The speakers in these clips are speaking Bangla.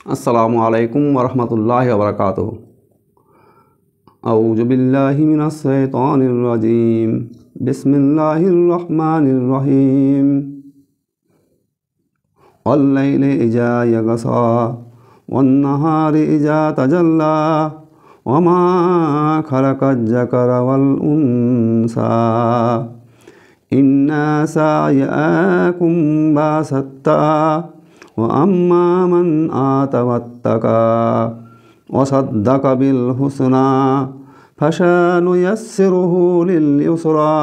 अस्सलामु अलैकुम वरहमतुल्लाहि वबरकातुहू। औज़ु बिल्लाहि मिनश शैतानिर रजीम। बिस्मिल्लाहिर रहमानिर रहीम। वल्लैलि इज़ा यगशा वन्नहारि इज़ा तजल्ला वमा खलक़ज ज़करा वल उन्सा इन्ना सअयकुम बसत्ता व अम्मा मन आता वत्तका वसद्दक़ बिल हुस्ना फसनुयस्सिरुहु लिल युस्रा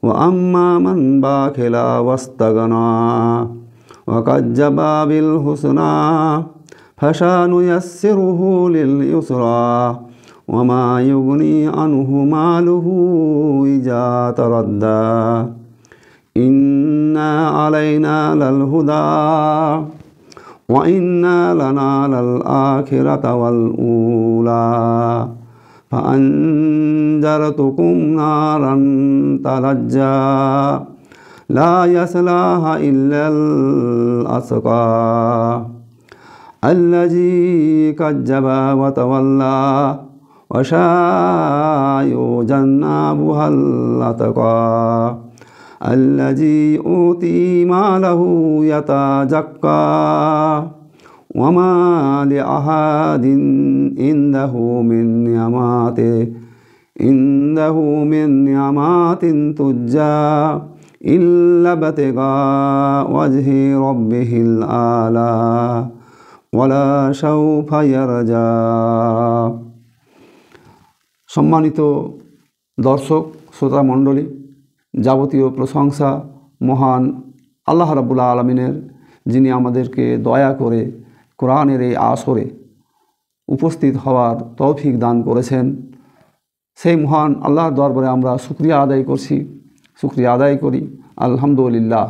व अम्मा मन बखिला वस्तगना वकज़्ज़बा बिल हुस्ना फसनुयस्सिरुहु लिल युस्रा वमा युगनी अन्हु मालुहु इज़ा तरद्दा इन्ना अलैना लल हुदा व इन्ना लना लल आखिरता वल ऊला फअन्ज़रतुकुम नारन तलज्जा ला यस्लाहा इल्लल अस्क़ा अल्लज़ी कज़्ज़बा व तवल्ला व सयुजन्नबुहल अतक़ा अल्लज़ी ऊती मालहु यतज़क्का वमा लिअहदिन इंदहु मिन निअमातिन तुज्जा इल्ला बतिगा वजहि रब्बिहिल आला वला सौफा यरजा। सम्मानित दर्शक श्रोता मंडली, যাবতীয় প্রশংসা মহান আল্লাহ রাব্বুল আলামিনের, যিনি আমাদেরকে দয়া করে কোরআনের এই আসরে উপস্থিত হওয়ার তৌফিক দান করেছেন। সেই মহান আল্লাহর দরবারে আমরা শুকরিয়া আদায় করি আলহামদুলিল্লাহ।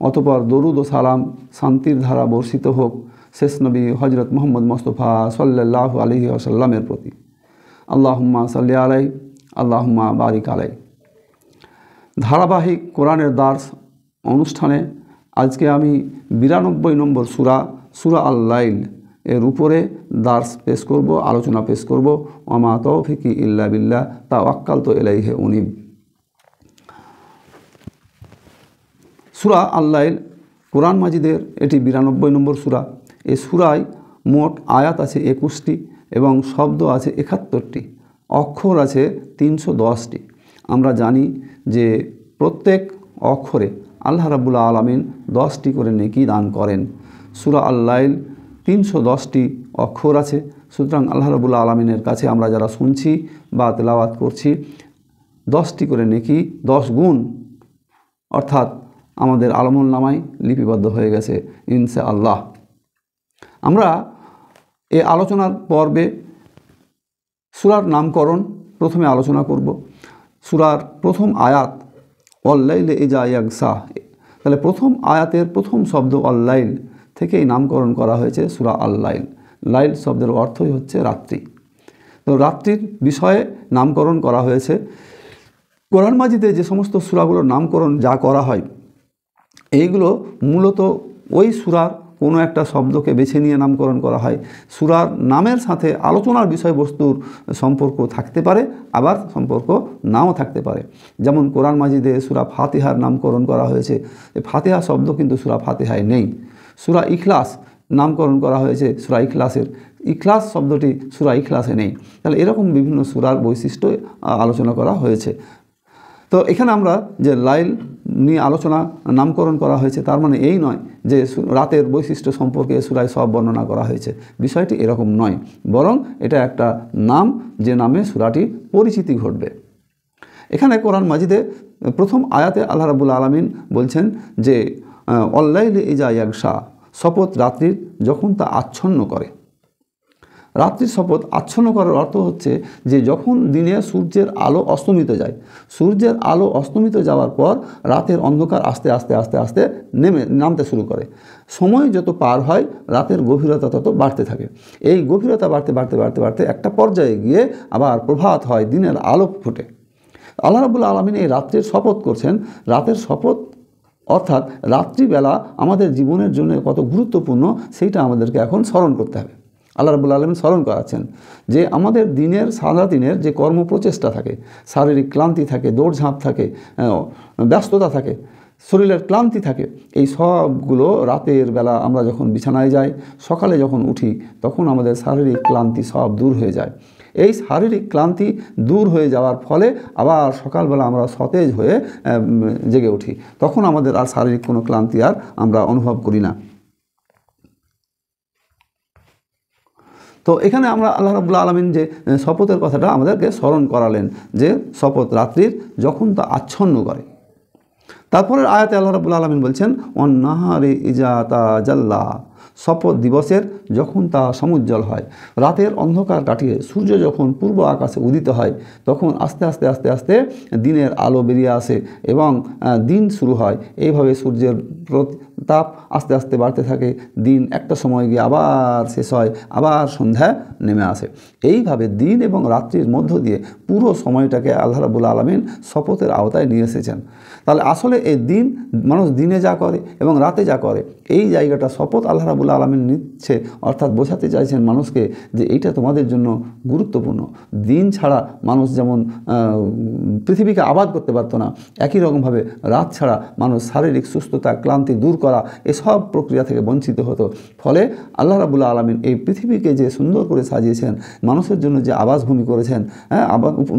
অতঃপর দরুদ ও সালাম শান্তির ধারা বর্ষিত হোক শেষ নবী হজরত মুহাম্মদ মুস্তাফা সাল্লাল্লাহু আলাইহি ওয়াসাল্লামের প্রতি। আল্লাহুম্মা সাল্লি আলাইহি আল্লাহুম্মা বারিক আলাইহি। ধারাবাহিক কোরআনের দার্স অনুষ্ঠানে আজকে আমি 92 নম্বর সূরা আল লাইল এর উপরে দার্স পেশ করব, আলোচনা পেশ করব। ওমা তৌফিকি ইল্লা বিল্লাহ তাওয়াক্কালতু ইলাইহি উনীব। সূরা আল লাইল কোরআন মাজিদের এটি 92 নম্বর সূরা। এই সূরায় মোট আয়াত আছে 21টি এবং শব্দ আছে 71টি, অক্ষর আছে 310টি। আমরা জানি যে প্রত্যেক অক্ষরে আল্লাহ রাব্বুল আলামিন 10টি করে নেকি দান করেন। সূরা আল লাইল 310টি অক্ষর আছে। সুতরাং আল্লাহ রাব্বুল আলামিনের কাছে আমরা যারা শুনছি বা তেলাওয়াত করছি 10টি করে নেকি 10 গুণ অর্থাৎ আমাদের আমলনামায় লিপিবদ্ধ হয়ে গেছে ইনশাআল্লাহ। আমরা এই আলোচনার পর্বে সূরার নামকরণ প্রথমে আলোচনা করব। সূরার প্রথম আয়াত ওয়াল্লাইলি ইযা ইয়াগশা, তাহলে প্রথম আয়াতের প্রথম শব্দ ওয়াল্লাইল থেকেই নামকরণ করা হয়েছে সূরা আল লাইল। লাইল শব্দের অর্থই হচ্ছে রাত্রি। তো রাত্রির বিষয়ে নামকরণ করা হয়েছে। কোরআন মাজিদে যে সমস্ত সূরাগুলোর নামকরণ যা করা হয় এইগুলো মূলত ওই সূরার কোনো একটা শব্দকে বেছে নিয়ে নামকরণ করা হয়। সূরার নামের সাথে আলোচনার বিষয়বস্তুর সম্পর্ক থাকতে পারে, আবার সম্পর্ক নাও থাকতে পারে। যেমন কোরআন মাজিদে সূরা ফাতিহার নামকরণ করা হয়েছে, ফাতিহা শব্দ কিন্তু সূরা ফাতিহায় নেই। সূরা ইখলাস নামকরণ করা হয়েছে সূরা ইখলাসের, ইখলাস শব্দটি সূরা ইখলাসে নেই। তাহলে এরকম বিভিন্ন সূরার বৈশিষ্ট্য আলোচনা করা হয়েছে। তো এখানে আমরা যে লাইল নিয়ে আলোচনা নামকরণ করা হয়েছে তার মানে এই নয় যে রাতের বৈশিষ্ট্য সম্পর্কে সূরায় সব বর্ণনা করা হয়েছে, বিষয়টি এরকম নয়, বরং এটা একটা নাম যে নামে সূরাটি পরিচিতি ঘটবে। এখানে কোরআন মাজিদে প্রথম আয়াতে আল্লাহ রাব্বুল আলামিন বলছেন যে ওয়াল্লাইলি ইযা ইয়াগশা, শপথ রাত্রির যখন তা আচ্ছন্ন করে। রাত্রির শপথ আচ্ছন্ন করার অর্থ হচ্ছে যে যখন দিনে সূর্যের আলো অস্তমিত যায়, সূর্যের আলো অস্তমিত যাওয়ার পর রাতের অন্ধকার আস্তে আস্তে আস্তে আস্তে নামতে শুরু করে। সময় যত পার হয় রাতের গভীরতা তত বাড়তে থাকে। এই গভীরতা বাড়তে বাড়তে বাড়তে বাড়তে একটা পর্যায়ে গিয়ে আবার প্রভাত হয়, দিনের আলো ফোটে। আল্লাহ রাব্বুল আলামিন এই রাত্রির শপথ করছেন। রাতের শপথ অর্থাৎ রাত্রিবেলা আমাদের জীবনের জন্য কত গুরুত্বপূর্ণ সেইটা আমাদেরকে এখন স্মরণ করতে হবে। আল্লাহ রাব্বুল আলামিন স্মরণ করাচ্ছেন যে আমাদের দিনের সারা দিনের যে কর্মপ্রচেষ্টা থাকে, শারীরিক ক্লান্তি থাকে, দৌড়ঝাঁপ থাকে, ব্যস্ততা থাকে, শরীরের ক্লান্তি থাকে, এই সবগুলো রাতের বেলা আমরা যখন বিছানায় যাই, সকালে যখন উঠি, তখন আমাদের শারীরিক ক্লান্তি সব দূর হয়ে যায়। এই শারীরিক ক্লান্তি দূর হয়ে যাওয়ার ফলে আবার সকালবেলা আমরা সতেজ হয়ে জেগে উঠি, তখন আমাদের আর শারীরিক কোনো ক্লান্তি আর আমরা অনুভব করি না। তো এখানে আমরা আল্লাহ রাব্বুল আলামিন যে শপথের কথাটা আমাদেরকে স্মরণ করালেন যে শপথ রাত্রির যখন তা আচ্ছন্ন করে। তারপরের আয়াতে আল্লাহ রাব্বুল আলামিন বলছেন ওয়ান-নাহারি ইজা তাজাল্লা, শপথ দিবসের যখন তা সমুজ্জ্বল হয়। রাতের অন্ধকার কাটিয়ে সূর্য যখন পূর্ব আকাশে উদিত হয়, তখন আস্তে আস্তে আস্তে আস্তে দিনের আলো বেরিয়ে আসে এবং দিন শুরু হয়। এইভাবে সূর্যের তাপ আস্তে আস্তে বাড়তে থাকে, দিন একটা সময় গিয়ে আবার শেষ হয়, আবার সন্ধ্যা নেমে আসে। এইভাবে দিন এবং রাত্রির মধ্য দিয়ে পুরো সময়টাকে আল্লাহ রাব্বুল আলামিন শপথের আওতায় নিয়ে এসেছেন। তাহলে আসলে এই দিন, মানুষ দিনে যা করে এবং রাতে যা করে, এই জায়গাটা শপথ আল্লাহ রাব্বুল আলামিন নিচ্ছে, অর্থাৎ বোঝাতে চাইছেন মানুষকে যে এইটা তোমাদের জন্য গুরুত্বপূর্ণ। দিন ছাড়া মানুষ যেমন পৃথিবীকে আবাদ করতে পারতো না, একই রকমভাবে রাত ছাড়া মানুষ শারীরিক সুস্থতা, ক্লান্তি দূর করা, এসব প্রক্রিয়া থেকে বঞ্চিত হতো। ফলে আল্লাহ রাব্বুল আলামিন এই পৃথিবীকে যে সুন্দর করে সাজিয়েছেন, মানুষের জন্য যে আবাসভূমি করেছেন,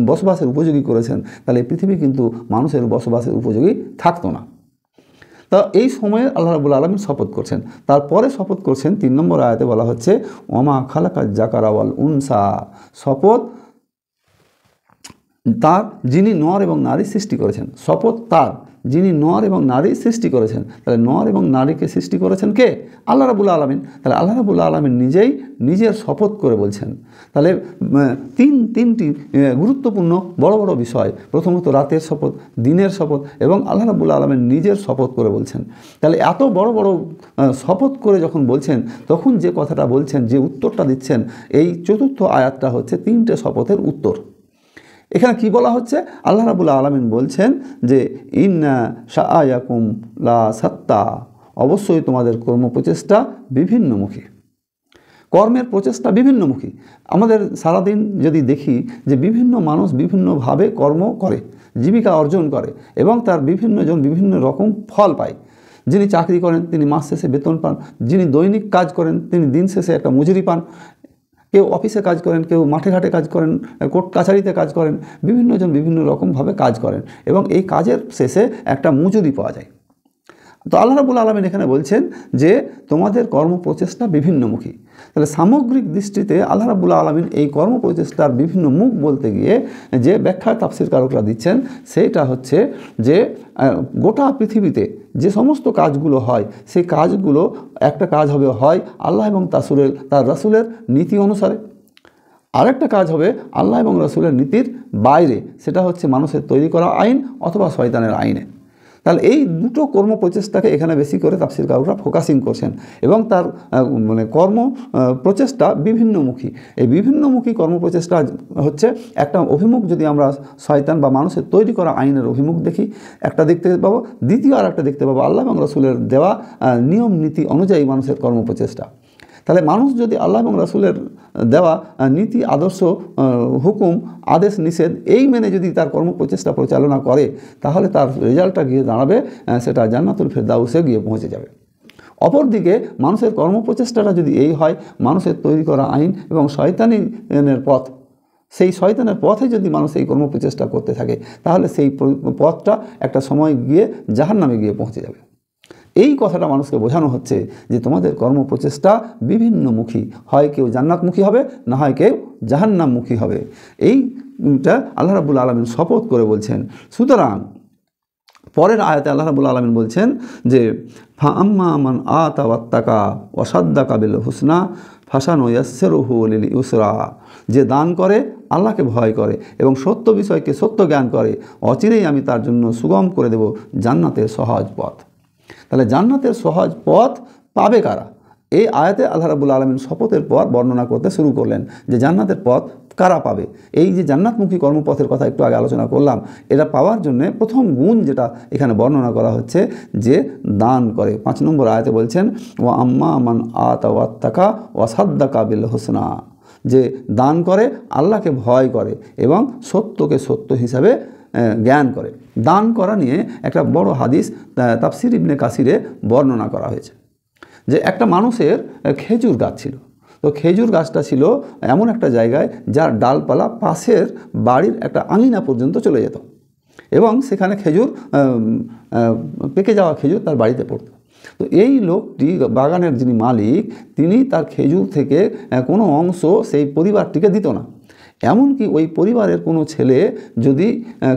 বসবাসের উপযোগী করেছেন, তাহলে এই পৃথিবী কিন্তু মানুষের বসবাসের উপযোগী থাকতো না। তা এই সময়ে আল্লাহ রাব্বুল আলামিন শপথ করছেন। তারপরে শপথ করছেন 3 নম্বর আয়াতে বলা হচ্ছে ওমা খালাকাজ জাকারা ওয়াল উনসা, শপথ তার যিনি নর এবং নারী সৃষ্টি করেছেন। শপথ তার যিনি নর এবং নারী সৃষ্টি করেছেন। তাহলে নর এবং নারীকে সৃষ্টি করেছেন কে? আল্লাহ রাব্বুল আলামিন। তাহলে আল্লাহ রাব্বুল আলামিন নিজেই নিজের শপথ করে বলছেন। তাহলে তিনটি গুরুত্বপূর্ণ বড় বড় বিষয়, প্রথমত রাতের শপথ, দিনের শপথ এবং আল্লাহ রাব্বুল আলামিন নিজের শপথ করে বলছেন। তাহলে এত বড় বড় শপথ করে যখন বলছেন, তখন যে কথাটা বলছেন, যে উত্তরটা দিচ্ছেন, এই চতুর্থ আয়াতটা হচ্ছে 3টে শপথের উত্তর। এখানে কি বলা হচ্ছে? আল্লাহ রাব্বুল আলামিন বলছেন যে ইন্না শাআয়াকুম লা সাত্তা, অবশ্যই তোমাদের কর্মপ্রচেষ্টা বিভিন্নমুখী। কর্মের প্রচেষ্টা বিভিন্নমুখী। আমাদের সারাদিন যদি দেখি যে বিভিন্ন মানুষ বিভিন্নভাবে কর্ম করে, জীবিকা অর্জন করে এবং তার বিভিন্নজন বিভিন্ন রকম ফল পায়। যিনি চাকরি করেন তিনি মাস শেষে বেতন পান, যিনি দৈনিক কাজ করেন তিনি দিন শেষে একটা মজুরি পান, কেউ অফিসে কাজ করেন, কেউ মাঠে ঘাটে কাজ করেন, কোর্ট কাছারিতে কাজ করেন, বিভিন্নজন বিভিন্ন রকমভাবে কাজ করেন এবং এই কাজের শেষে একটা মজুরি পাওয়া যায়। তো আল্লাহ রাব্বুল আলামিন এখানে বলছেন যে তোমাদের কর্মপ্রচেষ্টা বিভিন্নমুখী। তাহলে সামগ্রিক দৃষ্টিতে আল্লাহ রাব্বুল আলামিন এই কর্মপ্রচেষ্টার বিভিন্ন মুখ বলতে গিয়ে যে ব্যাখ্যা তাফসীরকারকরা দিচ্ছেন, সেইটা হচ্ছে যে গোটা পৃথিবীতে যে সমস্ত কাজগুলো হয়, সেই কাজগুলো একটা কাজ হবে হয় আল্লাহ এবং তার রাসূলের নীতি অনুসারে, আরেকটা কাজ হবে আল্লাহ এবং রাসূলের নীতির বাইরে, সেটা হচ্ছে মানুষের তৈরি করা আইন অথবা শয়তানের আইনে। তাহলে এই দুটো কর্ম প্রচেষ্টাকে এখানে বেশি করে তাফসীরকারকরা ফোকাসিং করছেন এবং তার কর্ম প্রচেষ্টা বিভিন্নমুখী। এই বিভিন্নমুখী কর্মপ্রচেষ্টা হচ্ছে একটা অভিমুখ, যদি আমরা শয়তান বা মানুষের তৈরি করা আইনের অভিমুখ দেখি, একটা দেখতে পাবো। দ্বিতীয় আর একটা দেখতে পাবো আল্লাহ এবং রাসূলের দেওয়া নিয়ম নীতি অনুযায়ী মানুষের কর্মপ্রচেষ্টা। তাহলে মানুষ যদি আল্লাহ এবং রাসূলের দেওয়া নীতি, আদর্শ, হুকুম, আদেশ, নিষেধ এই মেনে যদি তার কর্মপ্রচেষ্টা পরিচালনা করে, তাহলে তার রেজাল্টটা গিয়ে দাঁড়াবে সেটা জান্নাতুল ফেরদাউসে গিয়ে পৌঁছে যাবে। অপরদিকে মানুষের কর্মপ্রচেষ্টাটা যদি এই হয় মানুষের তৈরি করা আইন এবং শয়তানের পথ, সেই শয়তানের পথে যদি মানুষ এই কর্মপ্রচেষ্টা করতে থাকে, তাহলে সেই পথটা একটা সময় গিয়ে জাহান্নামে গিয়ে পৌঁছে যাবে। এই কথাটা মানুষকে বোঝানো হচ্ছে যে তোমাদের কর্মপ্রচেষ্টা বিভিন্নমুখী, হয় কেউ জান্নাতমুখী হবে, না হয় কেউ জাহান্নামমুখী হবে। এইটা আল্লাহ রাব্বুল আলামিন শপথ করে বলছেন। সুতরাং পরের আয়াতে আল্লাহ রাব্বুল আলামিন বলছেন যে ফাআম্মা মান আতা ওয়াত্তাকা ওয়া সাদ্দাকা বিল হুসনা ফাসানুয়াসসিরুহু লিল ইউসরা, যে দান করে, আল্লাহকে ভয় করে এবং সত্য বিষয়কে সত্য জ্ঞান করে, অচিরেই আমি তার জন্য সুগম করে দেব জান্নাতের সহজ পথ। তাহলে জান্নাতের সহজ পথ পাবে কারা? এই আয়াতে আল্লাহ রাব্বুল আলামিন শপথের পর বর্ণনা করতে শুরু করলেন যে জান্নাতের পথ কারা পাবে। এই যে জান্নাতমুখী কর্মপথের কথা একটু আগে আলোচনা করলাম, এটা পাওয়ার জন্য প্রথম গুণ যেটা এখানে বর্ণনা করা হচ্ছে যে দান করে। 5 নম্বর আয়াতে বলছেন ওয়া আম্মা মান আতা ওয়াত্তাকা ওয়া সাদ্দাকা বিল হুসনা, যে দান করে, আল্লাহকে ভয় করে এবং সত্যকে সত্য হিসাবে জ্ঞান করে। দান করা নিয়ে একটা বড় হাদিস তাফসির ইবনে কাসিরে বর্ণনা করা হয়েছে যে একটা মানুষের খেজুর গাছ ছিল। তো খেজুর গাছটা ছিল এমন একটা জায়গায় যার ডালপালা পাশের বাড়ির একটা আঙিনা পর্যন্ত চলে যেত এবং সেখানে খেজুর পেকে যাওয়া খেজুর তার বাড়িতে পড়তো। তো এই লোকটি, বাগানের যিনি মালিক, তিনি তার খেজুর থেকে কোনো অংশ সেই পরিবারটিকে দিত না। এমনকি ওই পরিবারের কোনো ছেলে যদি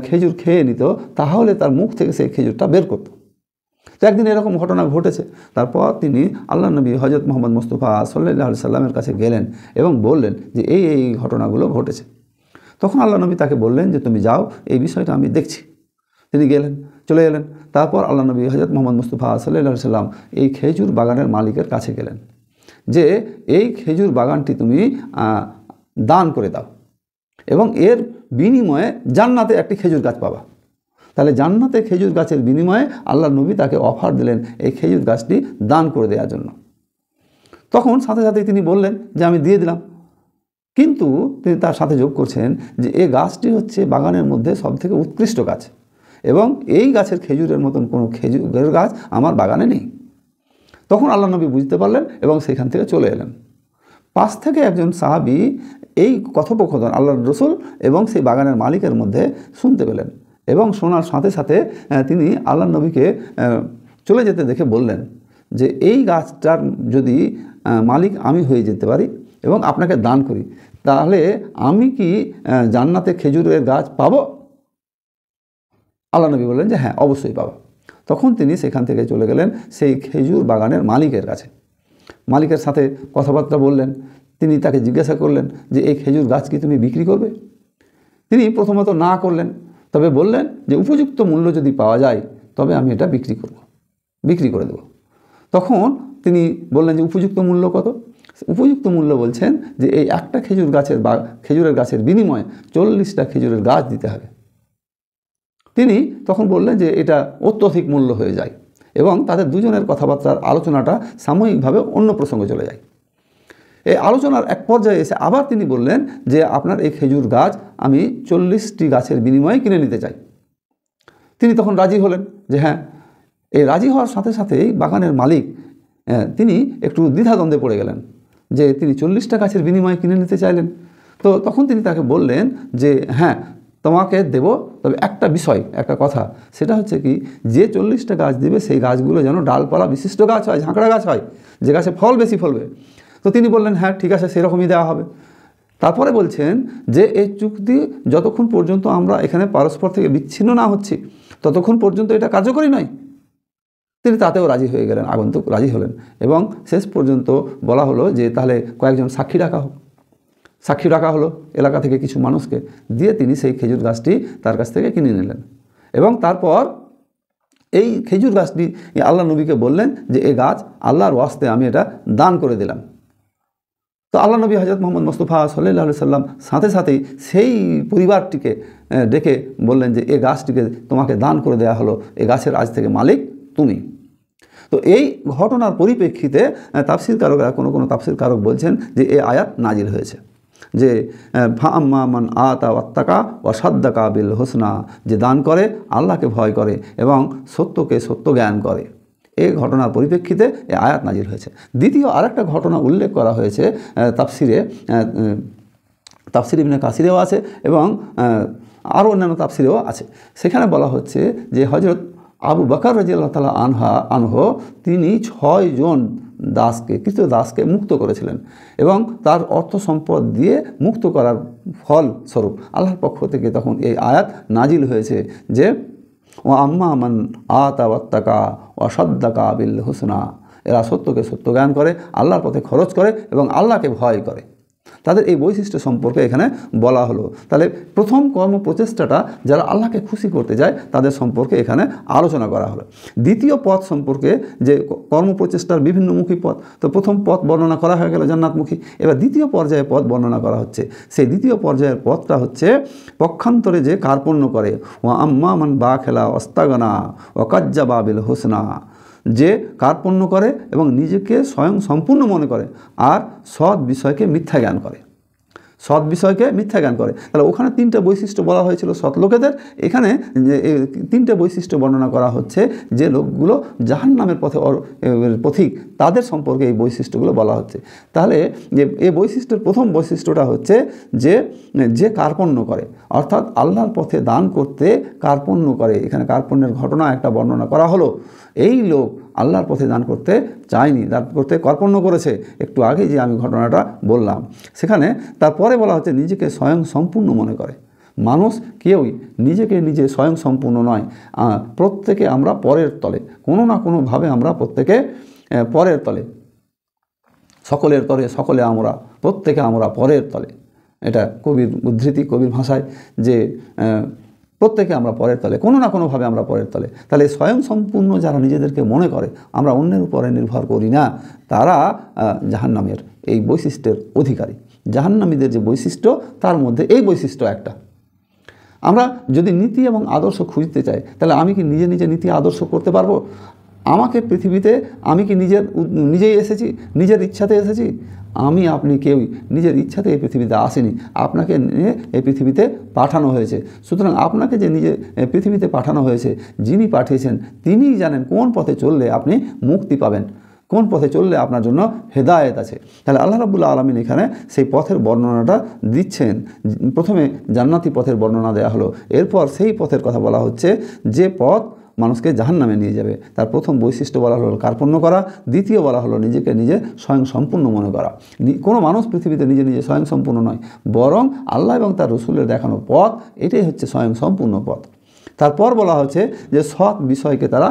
খেজুর খেয়ে নিত তাহলে তার মুখ থেকে সেই খেজুরটা বের করত। তো একদিন এরকম ঘটনা ঘটেছে। তারপর তিনি আল্লাহ নবী হযরত মুহাম্মদ মুস্তাফা সাল্লাল্লাহু আলাইহি সাল্লামের কাছে গেলেন এবং বললেন যে এই ঘটনাগুলো ঘটেছে। তখন আল্লাহ নবী তাকে বললেন যে তুমি যাও, এই বিষয়টা আমি দেখছি। তিনি গেলেন, চলে এলেন। তারপর আল্লাহ নবী হযরত মুহাম্মদ মুস্তাফা সাল্লাল্লাহু আলাইহি সাল্লাম এই খেজুর বাগানের মালিকের কাছে গেলেন যে এই খেজুর বাগানটি তুমি দান করে দাও এবং এর বিনিময়ে জান্নাতে একটি খেজুর গাছ পাবা। তাহলে জান্নাতে খেজুর গাছের বিনিময়ে আল্লাহ নবী তাকে অফার দিলেন এই খেজুর গাছটি দান করে দেওয়ার জন্য। তখন সাথে সাথেই তিনি বললেন যে আমি দিয়ে দিলাম, কিন্তু তিনি তার সাথে যোগ করছেন যে এই গাছটি হচ্ছে বাগানের মধ্যে সবথেকে উৎকৃষ্ট গাছ এবং এই গাছের খেজুরের মতন কোনো খেজুরের গাছ আমার বাগানে নেই। তখন আল্লাহ নবী বুঝতে পারলেন এবং সেখান থেকে চলে এলেন। পাশ থেকে একজন সাহাবী এই কথোপকথন আল্লাহর রাসূল এবং সেই বাগানের মালিকের মধ্যে শুনতে পেলেন এবং শোনার সাথে সাথে তিনি আল্লাহ নবীকে চলে যেতে দেখে বললেন যে এই গাছটার যদি মালিক আমি হয়ে যেতে পারি এবং আপনাকে দান করি তাহলে আমি কি জান্নাতে খেজুরের গাছ পাবো? আল্লাহ নবী বললেন যে হ্যাঁ, অবশ্যই পাবো। তখন তিনি সেখান থেকে চলে গেলেন সেই খেজুর বাগানের মালিকের কাছে। মালিকের সাথে কথাবার্তা বললেন। তিনি তাকে জিজ্ঞাসা করলেন যে এই খেজুর গাছ কি তুমি বিক্রি করবে? তিনি প্রথমত না করলেন, তবে বললেন যে উপযুক্ত মূল্য যদি পাওয়া যায় তবে আমি এটা বিক্রি করে দেব। তখন তিনি বললেন যে উপযুক্ত মূল্য কত? উপযুক্ত মূল্য বলছেন যে এই একটা খেজুরের গাছের বিনিময়ে 40টা খেজুরের গাছ দিতে হবে। তিনি তখন বললেন যে এটা অত্যধিক মূল্য হয়ে যায় এবং তাদের দুজনের কথাবার্তার আলোচনাটা সাময়িকভাবে অন্য প্রসঙ্গে চলে যায়। এই আলোচনার এক পর্যায়ে এসে আবার তিনি বললেন যে আপনার এই খেজুর গাছ আমি 40টি গাছের বিনিময়ে কিনে নিতে চাই। তিনি তখন রাজি হলেন যে হ্যাঁ। এই রাজি হওয়ার সাথে সাথেই বাগানের মালিক তিনি একটু দ্বিধাদ্বন্দ্বে পড়ে গেলেন যে তিনি 40টা গাছের বিনিময়ে কিনে নিতে চাইলেন। তো তখন তিনি তাকে বললেন যে হ্যাঁ, তোমাকে দেব, তবে একটা বিষয়, একটা কথা, সেটা হচ্ছে কি যে 40টা গাছ দেবে সেই গাছগুলো যেন ডালপালা বিশিষ্ট গাছ হয়, ঝাঁকড়া গাছ হয়, যে গাছে ফল বেশি ফলবে। তো তিনি বললেন হ্যাঁ ঠিক আছে, সেরকমই দেওয়া হবে। তারপরে বলছেন যে এই চুক্তি যতক্ষণ পর্যন্ত আমরা এখানে পরস্পর থেকে বিচ্ছিন্ন না হচ্ছি ততক্ষণ পর্যন্ত এটা কার্যকরী নয়। তিনি তাতেও রাজি হয়ে গেলেন, আগন্তুক রাজি হলেন এবং শেষ পর্যন্ত বলা হলো যে তাহলে কয়েকজন সাক্ষী রাখা হলো এলাকা থেকে কিছু মানুষকে দিয়ে তিনি সেই খেজুর গাছটি তার কাছ থেকে কিনে নিলেন এবং তারপর এই খেজুর গাছটি আল্লাহ নবীকে বললেন যে এই গাছ আল্লাহর ওয়াস্তে আমি এটা দান করে দিলাম। তো আল্লাহ নবী হযরত মুহাম্মদ মুস্তাফা সাল্লাল্লাহু আলাইহি সাল্লাম সাথে সাথেই সেই পরিবারটিকে ডেকে বললেন যে এই গাছটিকে তোমাকে দান করে দেওয়া হলো, এই গাছের আজ থেকে মালিক তুমি। তো এই ঘটনার পরিপ্রেক্ষিতে তাফসীরকারকরা কোনো তাফসীরকারক বলছেন যে এই আয়াত নাজিল হয়েছে যে ফাআম্মা মান আতা ওয়াত্তাকা ওয়া সাদ্দাকা বিল হুসনা, যে দান করে, আল্লাহকে ভয় করে এবং সত্যকে সত্য জ্ঞান করে। এই ঘটনার পরিপ্রেক্ষিতে এই আয়াত নাজিল হয়েছে। দ্বিতীয় আরেকটা ঘটনা উল্লেখ করা হয়েছে তাফসির ইবনে কাসিরেও আছে এবং আরও অন্যান্য তাফসিরেও আছে। সেখানে বলা হচ্ছে যে হযরত আবু বকর রাদিয়াল্লাহু তাআলা আনহু তিনি 6 জন কৃত দাসকে মুক্ত করেছিলেন এবং তার অর্থ সম্পদ দিয়ে মুক্ত করার ফল স্বরূপ আল্লাহর পক্ষ থেকে তখন এই আয়াত নাজিল হয়েছে যে ও আম্মা মান আতা ওয়াত্তাকা ওয়া সাদ্দাকা বিল হুসনা, এরা সত্যকে সত্য জ্ঞান করে, আল্লাহর পথে খরচ করে এবং আল্লাহকে ভয় করে। তাদের এই বৈশিষ্ট্য সম্পর্কে এখানে বলা হলো। তাহলে প্রথম কর্ম প্রচেষ্টাটা যারা আল্লাহকে খুশি করতে যায় তাদের সম্পর্কে এখানে আলোচনা করা হলো। দ্বিতীয় পথ সম্পর্কে যে কর্ম প্রচেষ্টার বিভিন্নমুখী পথ, তো প্রথম পথ বর্ণনা করা হয়ে গেল জান্নাতমুখী। এবার দ্বিতীয় পর্যায়ে পথ বর্ণনা করা হচ্ছে। সেই দ্বিতীয় পর্যায়ের পথটা হচ্ছে পক্ষান্তরে যে কার্পণ্য করে, ও আম্মা মান বা খেলা অস্তাগনা ও কাজ্জাবা বিল হোসনা, যে কার্পণ্য করে এবং নিজেকে স্বয়ং সম্পূর্ণ মনে করে আর সৎ বিষয়কে মিথ্যা জ্ঞান করে, সৎ বিষয়কে মিথ্যা জ্ঞান করে। তাহলে ওখানে তিনটে বৈশিষ্ট্য বলা হয়েছিল সৎ লোকেদের, এখানে তিনটে বৈশিষ্ট্য বর্ণনা করা হচ্ছে যে লোকগুলো জাহান্নামের পথে পথিক, তাদের সম্পর্কে এই বৈশিষ্ট্যগুলো বলা হচ্ছে। তাহলে এই বৈশিষ্ট্যের প্রথম বৈশিষ্ট্যটা হচ্ছে যে কার্পণ্য করে, অর্থাৎ আল্লাহর পথে দান করতে কার্পণ্য করে। এখানে কার্পণ্যের ঘটনা একটা বর্ণনা করা হলো। এই লোক আল্লাহর পথে দান করতে চায়নি, দান করতে কার্পণ্য করেছে। একটু আগে যে আমি ঘটনাটা বললাম, সেখানে তারপরে বলা হচ্ছে নিজেকে স্বয়ং সম্পূর্ণ মনে করে। মানুষ কেউই নিজেকে নিজে স্বয়ং সম্পূর্ণ নয়, প্রত্যেকে আমরা পরের তলে, কোনো না কোনোভাবে আমরা প্রত্যেকে পরের তলে, সকলের তলে সকলে আমরা, প্রত্যেকে আমরা পরের তলে। এটা কবির উদ্ধৃতি, কবির ভাষায়, যে প্রত্যেকে আমরা পরের তলে, কোনো না কোনোভাবে আমরা পরের তলে। তাহলে স্বয়ং সম্পূর্ণ যারা নিজেদেরকে মনে করে, আমরা অন্যের উপরে নির্ভর করি না, তারা জাহান্নামের এই বৈশিষ্ট্যের অধিকারী। জাহান্নামীদের যে বৈশিষ্ট্য, তার মধ্যে এই বৈশিষ্ট্য একটা। আমরা যদি নীতি এবং আদর্শ খুঁজতে চাই, তাহলে আমি কি নিজে নিজে নীতি আদর্শ করতে পারবো? আমাকে পৃথিবীতে আমি কি নিজেই এসেছি, নিজের ইচ্ছাতে এসেছি? আমি আপনি কেউই নিজের ইচ্ছাতে এই পৃথিবীতে আসেনি, আপনাকে নিয়ে এই পৃথিবীতে পাঠানো হয়েছে। সুতরাং আপনাকে যে নিজে পৃথিবীতে পাঠানো হয়েছে, যিনি পাঠিয়েছেন তিনিই জানেন কোন পথে চললে আপনি মুক্তি পাবেন, কোন পথে চললে আপনার জন্য হেদায়েত আছে। তাহলে আল্লাহ রাব্বুল আলামিন এখানে সেই পথের বর্ণনাটা দিচ্ছেন। প্রথমে জান্নাতি পথের বর্ণনা দেওয়া হলো, এরপর সেই পথের কথা বলা হচ্ছে যে পথ মানুষকে জাহান্নামে নিয়ে যাবে। তার প্রথম বৈশিষ্ট্য বলা হলো কার্পণ্য করা, দ্বিতীয় বলা হলো নিজেকে নিজে স্বয়ং সম্পূর্ণ মনে করা। কোনো মানুষ পৃথিবীতে নিজে নিজে স্বয়ং সম্পূর্ণ নয়, বরং আল্লাহ এবং তার রসুলের দেখানো পথ, এটাই হচ্ছে স্বয়ং সম্পূর্ণ পথ। তারপর বলা হচ্ছে যে সৎ বিষয়কে তারা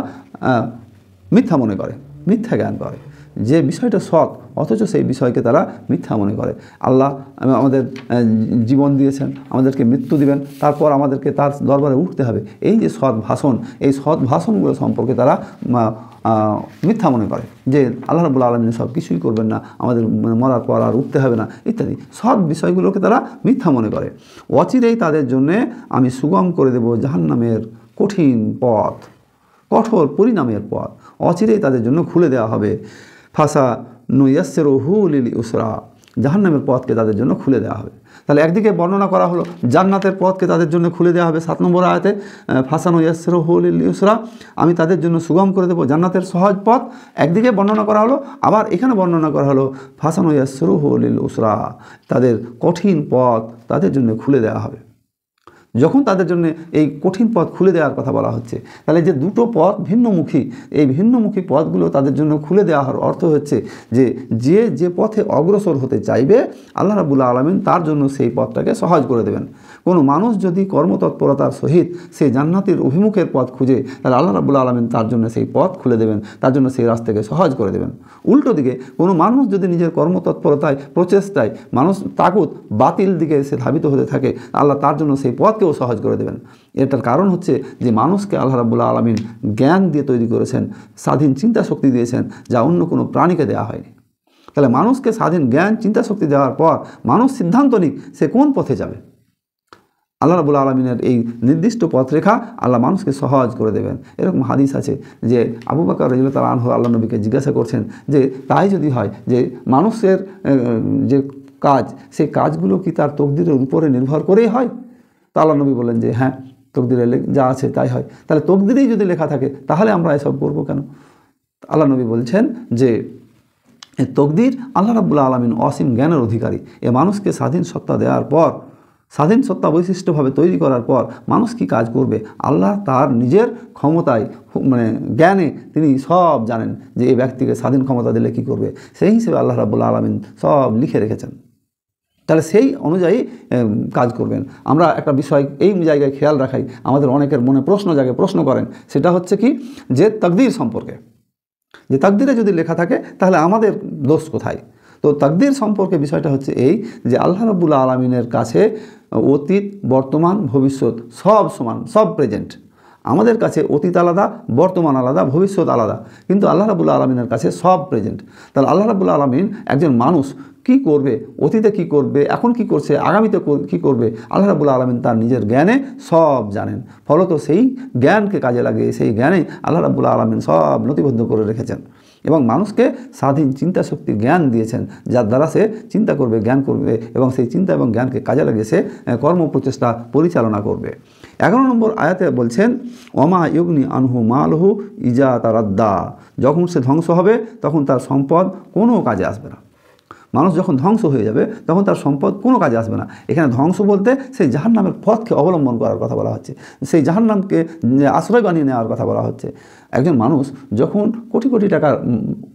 মিথ্যা মনে করে, মিথ্যা জ্ঞান করে। যে বিষয়টা সৎ অথচ সেই বিষয়কে তারা মিথ্যা মনে করে। আল্লাহ আমাদের জীবন দিয়েছেন, আমাদেরকে মৃত্যু দিবেন, তারপর আমাদেরকে তার দরবারে উঠতে হবে। এই যে সৎ ভাষণ, এই সৎ ভাষণগুলো সম্পর্কে তারা মিথ্যা মনে করে, যে আল্লাহ রাব্বুল আলামিন সব কিছুই করবেন না, আমাদের মরার পর আর উঠতে হবে না ইত্যাদি। সৎ বিষয়গুলোকে তারা মিথ্যা মনে করে। অচিরেই তাদের জন্যে আমি সুগম করে দেব জাহান্নামের কঠিন পথ, কঠোর পরিণামের পথ অচিরেই তাদের জন্য খুলে দেওয়া হবে। ফাসা নুয়াসসিরুহু লিল ইউসরা, জাহান্নামের পথকে তাদের জন্য খুলে দেওয়া হবে। তাহলে একদিকে বর্ণনা করা হলো জান্নাতের পথকে তাদের জন্য খুলে দেওয়া হবে 7 নম্বর আয়াতে, ফাসা নুয়াসসিরুহু লিল ইউসরা, আমি তাদের জন্য সুগম করে দেবো জান্নাতের সহজ পথ। একদিকে বর্ণনা করা হলো, আবার এখানে বর্ণনা করা হলো ফাসা নুয়াসসিরুহু লিল ইউসরা, তাদের কঠিন পথ তাদের জন্য খুলে দেওয়া হবে। যখন তাদের জন্য এই কঠিন পথ খুলে দেওয়ার কথা বলা হচ্ছে, তাহলে যে দুটো পথ ভিন্নমুখী, এই ভিন্নমুখী পথগুলো তাদের জন্য খুলে দেওয়ার অর্থ হচ্ছে যে পথে অগ্রসর হতে চাইবে আল্লাহ রাব্বুল আলামিন তার জন্য সেই পথটাকে সহজ করে দেবেন। কোনো মানুষ যদি কর্মতৎপরতার সহিত সেই জান্নাতের অভিমুখের পথ খুঁজে, তাহলে আল্লাহ রাব্বুল আলামিন তার জন্য সেই পথ খুলে দেবেন, তার জন্য সেই রাস্তাকে সহজ করে দেবেন। উল্টো দিকে কোনো মানুষ যদি নিজের কর্মতৎপরতায়, প্রচেষ্টায় মানুষ তাগুত বাতিল দিকে সে ধাবিত হতে থাকে, আল্লাহ তার জন্য সেই পথকেও সহজ করে দেবেন। এটার কারণ হচ্ছে যে মানুষকে আল্লাহ রাব্বুল আলামিন জ্ঞান দিয়ে তৈরি করেছেন, স্বাধীন চিন্তা শক্তি দিয়েছেন, যা অন্য কোনো প্রাণীকে দেওয়া হয়নি। তাহলে মানুষকে স্বাধীন জ্ঞান চিন্তা শক্তি দেওয়ার পর মানুষ সিদ্ধান্ত নিক সে কোন পথে যাবে। আল্লাহ রাব্বুল আলামিনের এই নির্দিষ্ট পথরেখা আল্লাহ মানুষকে সহজ করে দেবেন। এরকম হাদিস আছে যে আবু বকর রাদিয়াল্লাহু তাআলা আনহু আল্লাহ নবীকে জিজ্ঞাসা করছেন যে তাই যদি হয় যে মানুষের যে কাজ, সেই কাজগুলো কি তার তকদিরের উপরে নির্ভর করেই হয়? তা আল্লাহ নবী বললেন যে হ্যাঁ, তকদিরে যা আছে তাই হয়। তাহলে তকদিরেই যদি লেখা থাকে তাহলে আমরা এসব করবো কেন? আল্লাহ নবী বলছেন যে তকদির আল্লাহ রাব্বুল আলামিন অসীম জ্ঞানের অধিকারী। এ মানুষকে স্বাধীন সত্তা দেওয়ার পর, স্বাধীন সত্তা বৈশিষ্ট্যভাবে তৈরি করার পর মানুষ কি কাজ করবে আল্লাহ তার নিজের ক্ষমতায়, জ্ঞানে তিনি সব জানেন যে এই ব্যক্তিকে স্বাধীন ক্ষমতা দিলে কি করবে। সেই হিসেবে আল্লাহ রাব্বুল আলামিন সব লিখে রেখেছেন। তাহলে সেই অনুযায়ী কাজ করবেন। আমরা একটা বিষয় এই জায়গায় খেয়াল রাখাই, আমাদের অনেকের মনে প্রশ্ন করেন, সেটা হচ্ছে কি যে তাকদীর সম্পর্কে, যে তাকদীরে যদি লেখা থাকে তাহলে আমাদের দোষ কোথায়? তো তাকদীর সম্পর্কে বিষয়টা হচ্ছে এই যে আল্লাহ রাব্বুল আলামিনের কাছে অতীত, বর্তমান, ভবিষ্যৎ সব সমান, সব প্রেজেন্ট। আমাদের কাছে অতীত আলাদা, বর্তমান আলাদা, ভবিষ্যৎ আলাদা, কিন্তু আল্লাহ রাব্বুল আলামিনের কাছে সব প্রেজেন্ট। তাহলে আল্লাহ রাব্বুল আলামিন একজন মানুষ কি করবে, অতীতে কি করবে, এখন কি করছে, আগামীতে কি করবে, আল্লাহ রাব্বুল আলামিন তার নিজের জ্ঞানে সব জানেন। ফলত সেই জ্ঞানকে কাজে লাগিয়ে সেই জ্ঞানে আল্লাহ রাব্বুল আলামিন সব নথিবদ্ধ করে রেখেছেন এবং মানুষকে স্বাধীন চিন্তা শক্তি জ্ঞান দিয়েছেন, যার দ্বারা সে চিন্তা করবে, জ্ঞান করবে এবং সেই চিন্তা এবং জ্ঞানকে কাজে লাগিয়ে সে কর্ম প্রচেষ্টা পরিচালনা করবে। 11 নম্বর আয়াতে বলছেন ওমা ইউগনি আনহু মালহু ইজা তারাদ্দা, যখন সে ধ্বংস হবে তখন তার সম্পদ কোনো কাজে আসবে না। মানুষ যখন ধ্বংস হয়ে যাবে তখন তার সম্পদ কোনো কাজে আসবে না। এখানে ধ্বংস বলতে সেই জাহান্নামের পথকে অবলম্বন করার কথা বলা হচ্ছে, সেই জাহান্নামকে আশ্রয় বানিয়ে নেওয়ার কথা বলা হচ্ছে। একজন মানুষ যখন কোটি কোটি টাকা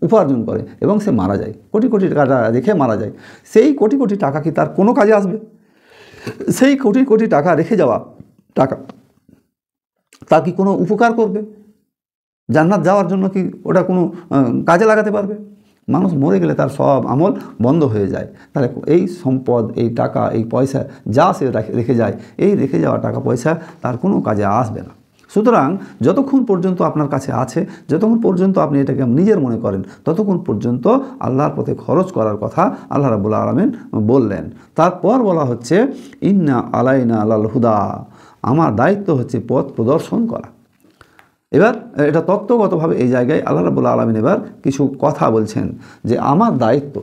উপার্জন করে এবং সে মারা যায়, কোটি কোটি টাকা রেখে মারা যায়, সেই কোটি কোটি টাকা কি তার কোনো কাজে আসবে? সেই কোটি কোটি টাকা রেখে যাওয়া টাকা তা কি কোনো উপকার করবে? জান্নাত যাওয়ার জন্য কি ওটা কোনো কাজে লাগাতে পারবে? মানুষ মরে গেলে তার সব আমল বন্ধ হয়ে যায়। তাহলে এই সম্পদ, এই টাকা, এই পয়সা যা সে রেখে যায়, এই রেখে যাওয়া টাকা পয়সা তার কোনো কাজে আসবে না। সুতরাং যতক্ষণ পর্যন্ত আপনার কাছে আছে, যতক্ষণ পর্যন্ত আপনি এটাকে নিজের মনে করেন, ততক্ষণ পর্যন্ত আল্লাহর পথে খরচ করার কথা আল্লাহ রাব্বুল আলামিন বললেন। তারপর বলা হচ্ছে ইন্না আলাইনা আলাল হুদা, আমার দায়িত্ব হচ্ছে পথ প্রদর্শন করা। এবার এটা তত্ত্বগতভাবে এই জায়গায় আল্লাহ রাব্বুল আলামিন এবার কিছু কথা বলছেন যে আমার দায়িত্ব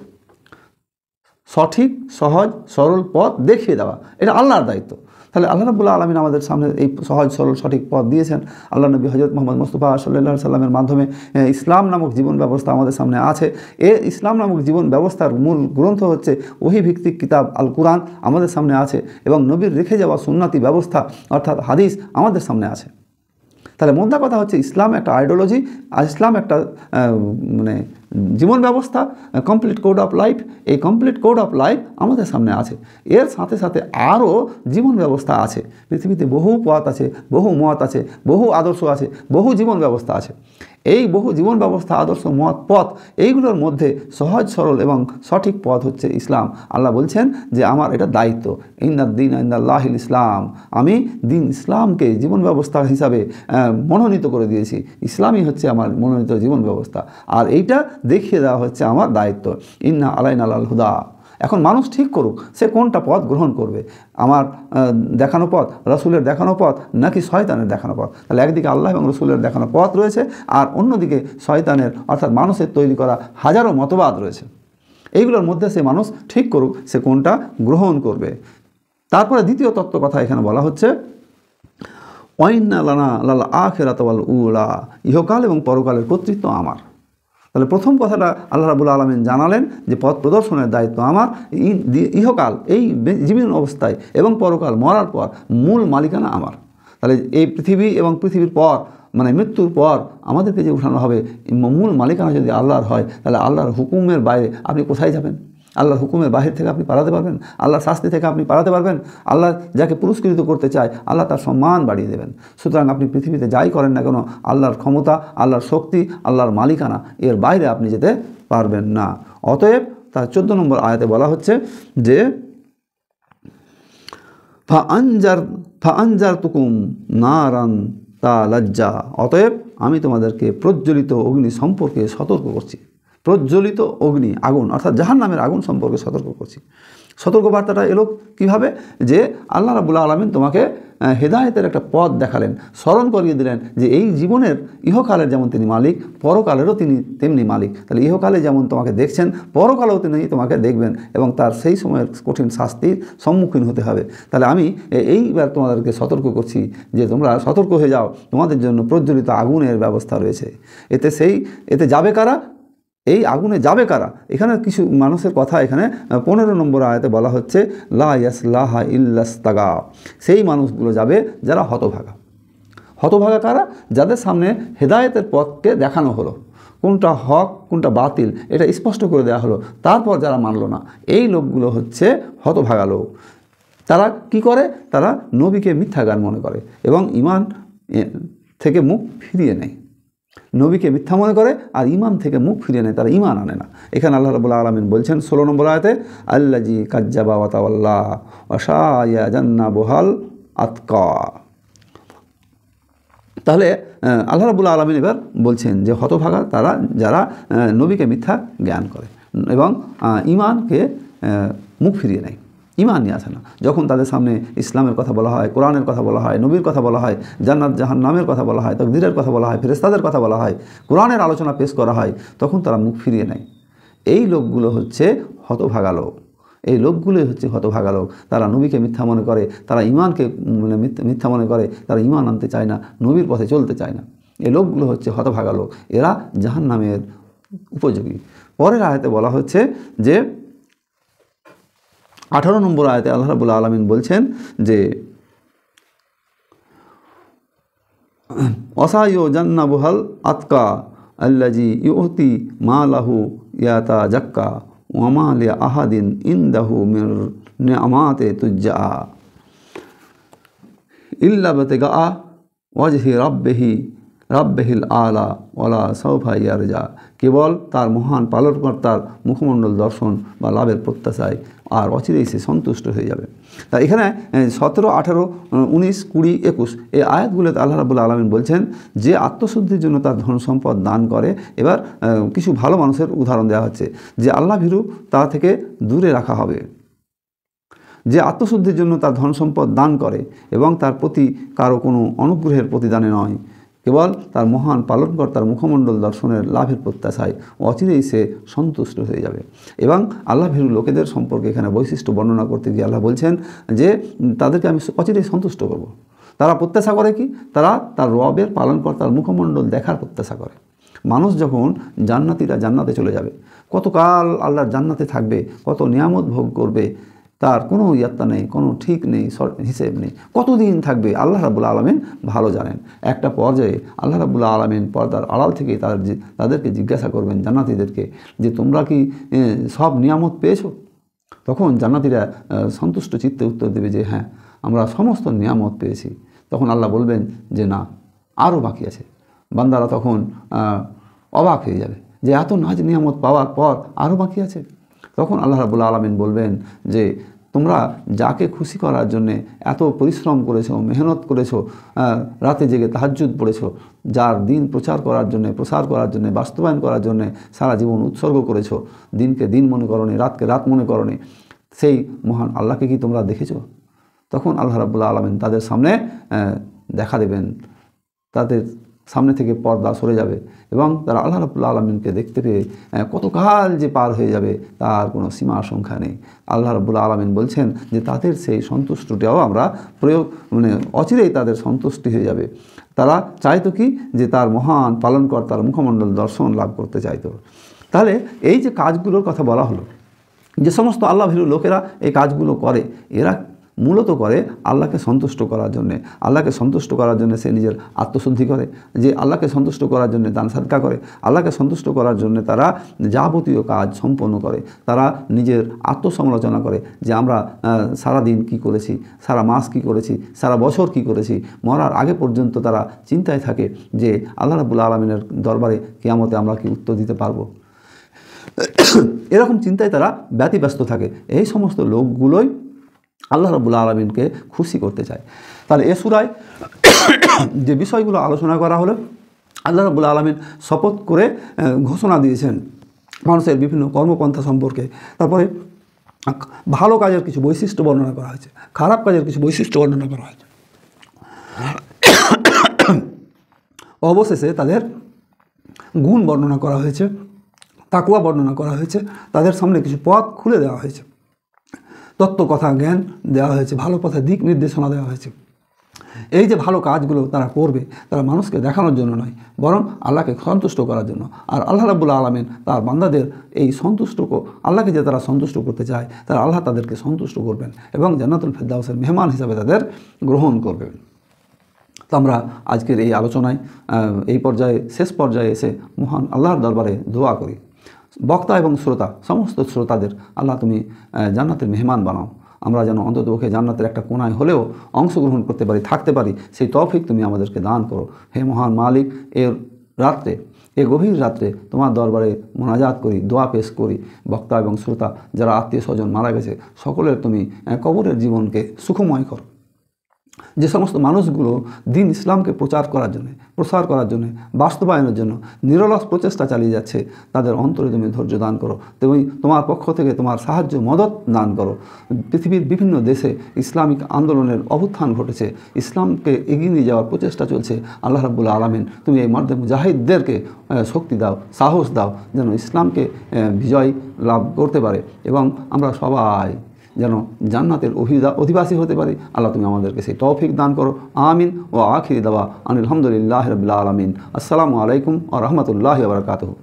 সঠিক, সহজ, সরল পথ দেখিয়ে দেওয়া, এটা আল্লাহর দায়িত্ব। তাহলে আল্লাহ রাব্বুল আলামিন আমাদের সামনে এই সহজ, সরল, সঠিক পথ দিয়েছেন। আল্লাহ নবী হযরত মুহাম্মদ মুস্তাফা সাল্লাল্লাহু আলাইহি সাল্লামের মাধ্যমে ইসলাম নামক জীবন ব্যবস্থা আমাদের সামনে আছে। এই ইসলাম নামক জীবন ব্যবস্থার মূল গ্রন্থ হচ্ছে ওহী ভিত্তিক কিতাব আল কুরআন আমাদের সামনে আছে এবং নবীর রেখে যাওয়া সুন্নতি ব্যবস্থা অর্থাৎ হাদিস আমাদের সামনে আছে। তাহলে মোদ্দা কথা হচ্ছে ইসলাম একটা আইডিওলজি, আর ইসলাম একটা মানে জীবন ব্যবস্থা, কমপ্লিট কোড অফ লাইফ। এই কমপ্লিট কোড অফ লাইফ আমাদের সামনে আছে। এর সাথে সাথে আরও জীবন ব্যবস্থা আছে। পৃথিবীতে বহু পথ আছে, বহু মত আছে, বহু আদর্শ আছে, বহু জীবন ব্যবস্থা আছে। এই বহু জীবন ব্যবস্থা, আদর্শ, মত, পথ, এইগুলোর মধ্যে সহজ, সরল এবং সঠিক পথ হচ্ছে ইসলাম। আল্লাহ বলছেন যে আমার এটা দায়িত্ব, ইন্নাদ-দীন ইনদাল্লাহিল ইসলাম, আমি দিন ইসলামকে জীবন ব্যবস্থা হিসাবে মনোনীত করে দিয়েছি। ইসলামই হচ্ছে আমার মনোনীত জীবন ব্যবস্থা, আর এইটা দেখিয়ে দেওয়া হচ্ছে আমার দায়িত্ব। ইন্না আলাইনা আলাল হুদা। এখন মানুষ ঠিক করুক সে কোনটা পথ গ্রহণ করবে, আমার দেখানো পথ, রসুলের দেখানো পথ নাকি শয়তানের দেখানো পথ। তাহলে একদিকে আল্লাহ এবং রসুলের দেখানো পথ রয়েছে, আর অন্যদিকে শয়তানের অর্থাৎ মানুষের তৈরি করা হাজারো মতবাদ রয়েছে। এইগুলোর মধ্যে সে মানুষ ঠিক করুক সে কোনটা গ্রহণ করবে। তারপরে দ্বিতীয় তত্ত্ব কথা এখানে বলা হচ্ছে ওয়াইন্না লানা লাল আখিরাত ওয়াল উলা, ইহকাল এবং পরকালের কর্তৃত্ব আমার। তাহলে প্রথম কথাটা আল্লাহ রাব্বুল আলামিন জানালেন যে পথ প্রদর্শনের দায়িত্ব আমার। ইহকাল এই জীবন অবস্থায় এবং পরকাল মরার পর মূল মালিকানা আমার। তাহলে এই পৃথিবী এবং পৃথিবীর পর মানে মৃত্যুর পর আমাদেরকে যে উঠানো হবে, মূল মালিকানা যদি আল্লাহর হয়, তাহলে আল্লাহর হুকুমের বাইরে আপনি কোথায় যাবেন? আল্লাহর হুকুমের বাহির থেকে আপনি পালাতে পারবেন? আল্লাহর শাস্তি থেকে আপনি পালাতে পারবেন? আল্লাহ যাকে পুরস্কৃত করতে চায় আল্লাহ তার সম্মান বাড়িয়ে দেবেন। সুতরাং আপনি পৃথিবীতে যাই করেন না কেন, আল্লাহর ক্ষমতা, আল্লাহর শক্তি, আল্লাহর মালিকানা এর বাইরে আপনি যেতে পারবেন না। অতএব তার 14 নম্বর আয়াতে বলা হচ্ছে যে ফাআনজারতুকুম নারান তালাজ্জা, অতএব আমি তোমাদেরকে প্রজ্বলিত অগ্নি সম্পর্কে সতর্ক করছি। প্রজ্বলিত অগ্নি, আগুন অর্থাৎ জাহান্নামের আগুন সম্পর্কে সতর্ক করছি। সতর্কবার্তাটা এলো কীভাবে? যে আল্লাহ রাব্বুল আলামিন তোমাকে হেদায়েতের একটা পথ দেখালেন, স্মরণ করিয়ে দিলেন যে এই জীবনের ইহকালের যেমন তিনি মালিক, পরকালেরও তিনি তেমনি মালিক। তাহলে ইহকালে যেমন তোমাকে দেখছেন, পরকালেও তিনি তোমাকে দেখবেন এবং তার সেই সময়ের কঠিন শাস্তির সম্মুখীন হতে হবে। তাহলে আমি এইবার তোমাদেরকে সতর্ক করছি যে তোমরা সতর্ক হয়ে যাও, তোমাদের জন্য প্রজ্বলিত আগুনের ব্যবস্থা রয়েছে। এতে যাবে কারা? এই আগুনে যাবে কারা? এখানে কিছু মানুষের কথা এখানে 15 নম্বর আয়াতে বলা হচ্ছে লা ইয়াসলাহা ইল্লাস্তাগা, সেই মানুষগুলো যাবে যারা হতভাগা। হতভাগা কারা? যাদের সামনে হেদায়েতের পথকে দেখানো হলো, কোনটা হক কোনটা বাতিল এটা স্পষ্ট করে দেওয়া হলো, তারপর যারা মানলো না, এই লোকগুলো হচ্ছে হতভাগা লোক। তারা কি করে? তারা নবীকে মিথ্যাগার মনে করে এবং ঈমান থেকে মুখ ফিরিয়ে নেয়। নবীকে মিথ্যা মনে করে আর ইমান থেকে মুখ ফিরিয়ে নেয়, তারা ইমান আনে না। এখানে আল্লাহ রাব্বুল আলামিন বলছেন 16 নম্বর আয়াতে, আল্লাজি কাজ্জাবা ওয়া তাওয়াল্লা ওয়া শায়া জান্নাবুহাল আতকা। তাহলে আল্লাহ রাব্বুল আলামিন এবার বলছেন যে হতভাগা তারা যারা নবীকে মিথ্যা জ্ঞান করে এবং ইমানকে মুখ ফিরিয়ে নেয়, ইমান নিয়ে আসে না। যখন তাদের সামনে ইসলামের কথা বলা হয়, কোরআনের কথা বলা হয়, নবীর কথা বলা হয়, জান্নাত জাহান্নামের কথা বলা হয়, তাকদীরের কথা বলা হয়, ফেরেশতাদের কথা বলা হয়, কোরআনের আলোচনা পেশ করা হয়, তখন তারা মুখ ফিরিয়ে নেয়। এই লোকগুলো হচ্ছে হতভাগা লোক, এই লোকগুলোই হচ্ছে হতভাগা লোক। তারা নবীকে মিথ্যা মনে করে, তারা ইমানকে মিথ্যা মনে করে, তারা ইমান আনতে চায় না, নবীর পথে চলতে চায় না। এই লোকগুলো হচ্ছে হতভাগা লোক, এরা জাহান্নামের উপযোগী। পরের আয়াতে বলা হচ্ছে যে 18 নম্বর আয়াতে আল্লাহ রাব্বুল আলামিন বলছেন যে ওয়াসায়ু জান্নাবুহাল আতকা আল্লাজি ইউতি মালাহু ইয়াতাজাক্কা ওয়া মা লি আহাদিন ইনদাহু মির নিআমাতি তুজ্জা ইল্লা বিতিগা ওয়াজহি রাব্বিহিল আলা ওয়ালা সাওফা ইয়ারজা। কেবল তার মহান পালনকর্তার মুখমণ্ডল দর্শন বা লাভের প্রত্যাশায় আর অচিরেই সে সন্তুষ্ট হয়ে যাবে। তা এখানে 17, 18, 19, 20, 21 এই আয়াতগুলোতে আল্লাহ রাব্বুল আলামিন বলছেন যে আত্মশুদ্ধির জন্য তার ধন সম্পদ দান করে। এবার কিছু ভালো মানুষের উদাহরণ দেওয়া হচ্ছে যে আল্লাহ ভীরু তা থেকে দূরে রাখা হবে। যে আত্মশুদ্ধির জন্য তার ধন সম্পদ দান করে এবং তার প্রতি কারো কোনো অনুগ্রহের প্রতিদানে নয়, কেবল তার মহান পালনকর্তার মুখমণ্ডল দর্শনের লাভের প্রত্যাশায় অচিরেই সে সন্তুষ্ট হয়ে যাবে। এবং আল্লাহ ভীরু লোকেদের সম্পর্কে এখানে বৈশিষ্ট্য বর্ণনা করতে গিয়ে আল্লাহ বলছেন যে তাদেরকে আমি অচিরেই সন্তুষ্ট করব। তারা প্রত্যাশা করে কি? তারা তার রবের পালনকর্তার মুখমণ্ডল দেখার প্রত্যাশা করে। মানুষ যখন জান্নাতীরা জান্নাতে চলে যাবে, কতকাল আল্লাহর জান্নাতে থাকবে, কত নিয়ামত ভোগ করবে, তার কোনো ইয়াত্তা নেই, কোনো ঠিক নেই, হিসেব নেই, কতদিন থাকবে আল্লাহ রাব্বুল আলামিন ভালো জানেন। একটা পর্যায়ে আল্লাহ রাব্বুল আলামিন পর্দার আড়াল থেকে তাদেরকে জিজ্ঞাসা করবেন জান্নাতীদেরকে যে তোমরা কি সব নিয়ামত পেয়েছো? তখন জান্নাতীরা সন্তুষ্ট চিত্তে উত্তর দেবে যে হ্যাঁ, আমরা সমস্ত নিয়ামত পেয়েছি। তখন আল্লাহ বলবেন যে না, আরও বাকি আছে। বান্দারা তখন অবাক হয়ে যাবে যে এত নাজ নিয়ামত পাওয়ার পর আরও বাকি আছে। তখন আল্লাহ রাব্বুল আলামিন বলবেন যে তোমরা যাকে খুশি করার জন্যে এত পরিশ্রম করেছো, মেহনত করেছো, রাতে জেগে তাহাজ্জুদ পড়েছো, যার দিন প্রসার করার জন্যে, বাস্তবায়ন করার জন্যে সারা জীবন উৎসর্গ করেছো, দিনকে দিন মনে করনি, রাতকে রাত মনে করনি, সেই মহান আল্লাহকে কি তোমরা দেখেছো? তখন আল্লাহ রাব্বুল আলামিন তাদের সামনে দেখা দেবেন, তাদের সামনে থেকে পর্দা সরে যাবে এবং তারা আল্লাহ রাব্বুল আলামিনকে দেখতে পেয়ে কতকাল যে পার হয়ে যাবে তার কোনো সীমা সংখ্যা নেই। আল্লাহ রাব্বুল আলামিন বলছেন যে তাদের সেই সন্তুষ্টটাও আমরা অচিরেই তাদের সন্তুষ্টি হয়ে যাবে। তারা চাইতো কি? যে তার মহান পালনকর্তার মুখমণ্ডল দর্শন লাভ করতে চাইতো। তাহলে এই যে কাজগুলোর কথা বলা হলো, যে সমস্ত আল্লাহ ভীরু লোকেরা এই কাজগুলো করে, এরা মূলত করে আল্লাহকে সন্তুষ্ট করার জন্যে। আল্লাহকে সন্তুষ্ট করার জন্য সে নিজের আত্মশুদ্ধি করে, যে আল্লাহকে সন্তুষ্ট করার জন্য দান সাদকা করে, আল্লাহকে সন্তুষ্ট করার জন্য তারা যাবতীয় কাজ সম্পন্ন করে। তারা নিজের আত্মসমালোচনা করে যে আমরা সারা দিন কী করেছি, সারা মাস কী করেছি, সারা বছর কী করেছি। মরার আগে পর্যন্ত তারা চিন্তায় থাকে যে আল্লাহ রাব্বুল আলামিনের দরবারে কিয়ামতে আমরা কি উত্তর দিতে পারবো। এরকম চিন্তায় তারা ব্যতিব্যস্ত থাকে। এই সমস্ত লোকগুলোই আল্লাহ রাব্বুল আলামিনকে খুশি করতে চায়। তাহলে এ সূরায় যে বিষয়গুলো আলোচনা করা হলো, আল্লাহ রাব্বুল আলামিন শপথ করে ঘোষণা দিয়েছেন মানুষের বিভিন্ন কর্মপন্থা সম্পর্কে। তারপরে ভালো কাজের কিছু বৈশিষ্ট্য বর্ণনা করা হয়েছে, খারাপ কাজের কিছু বৈশিষ্ট্য বর্ণনা করা হয়েছে। অবশেষে তাদের গুণ বর্ণনা করা হয়েছে, তাকওয়া বর্ণনা করা হয়েছে, তাদের সামনে কিছু পথ খুলে দেওয়া হয়েছে, তত্ত্ব কথা জ্ঞান দেওয়া হয়েছে, ভালো পথে দিক নির্দেশনা দেওয়া হয়েছে। এই যে ভালো কাজগুলো তারা করবে, তারা মানুষকে দেখানোর জন্য নয়, বরং আল্লাহকে সন্তুষ্ট করার জন্য। আর আল্লাহ রাব্বুল আলামিন তার বান্দাদের এই আল্লাহকে যে তারা সন্তুষ্ট করতে চায়, তারা আল্লাহ তাদেরকে সন্তুষ্ট করবেন এবং জান্নাতুল ফেরদাউসের মেহমান হিসাবে তাদের গ্রহণ করবেন। তো আমরা আজকের এই আলোচনায় শেষ পর্যায়ে এসে মহান আল্লাহর দরবারে দোয়া করি, বক্তা এবং শ্রোতা সমস্ত শ্রোতাদের আল্লাহ তুমি জান্নাতের মেহমান বানাও। আমরা যেন অন্ততপক্ষে জান্নাতের একটা কোনায় হলেও অংশগ্রহণ করতে পারি, থাকতে পারি, সেই তৌফিক তুমি আমাদেরকে দান করো। হে মহান মালিক, এর রাত্রে, এই গভীর রাত্রে তোমার দরবারে মোনাজাত করি, দোয়া পেশ করি। বক্তা এবং শ্রোতা যারা আত্মীয় স্বজন মারা গেছে সকলের তুমি কবরের জীবনকে সুখময় করো। যে সমস্ত মানুষগুলো দিন ইসলামকে প্রসার করার জন্য বাস্তবায়নের জন্য নিরলস প্রচেষ্টা চালিয়ে যাচ্ছে, তাদের অন্তরে তুমি ধৈর্য দান করো। তুমি তোমার পক্ষ থেকে তোমার সাহায্য মদত দান করো। পৃথিবীর বিভিন্ন দেশে ইসলামিক আন্দোলনের অভ্যুত্থান ঘটেছে, ইসলামকে এগিয়ে নিয়ে যাওয়ার প্রচেষ্টা চলছে। আল্লাহ রাব্বুল আলামিন তুমি এই মর্দে মুজাহিদদেরকে শক্তি দাও, সাহস দাও, যেন ইসলামকে বিজয় লাভ করতে পারে এবং আমরা সবাই যেন জান্নাতের অধিবাসী হতে পারি। আল্লাহ তুমি আমাদেরকে সেই তৌফিক দান করো। আমিন। ও আখিরি দাওয়া আনিল হামদুলিল্লাহি রাব্বিল আলামিন। আসসালামু আলাইকুম ওয়া রাহমাতুল্লাহি ওয়া বারাকাতুহু।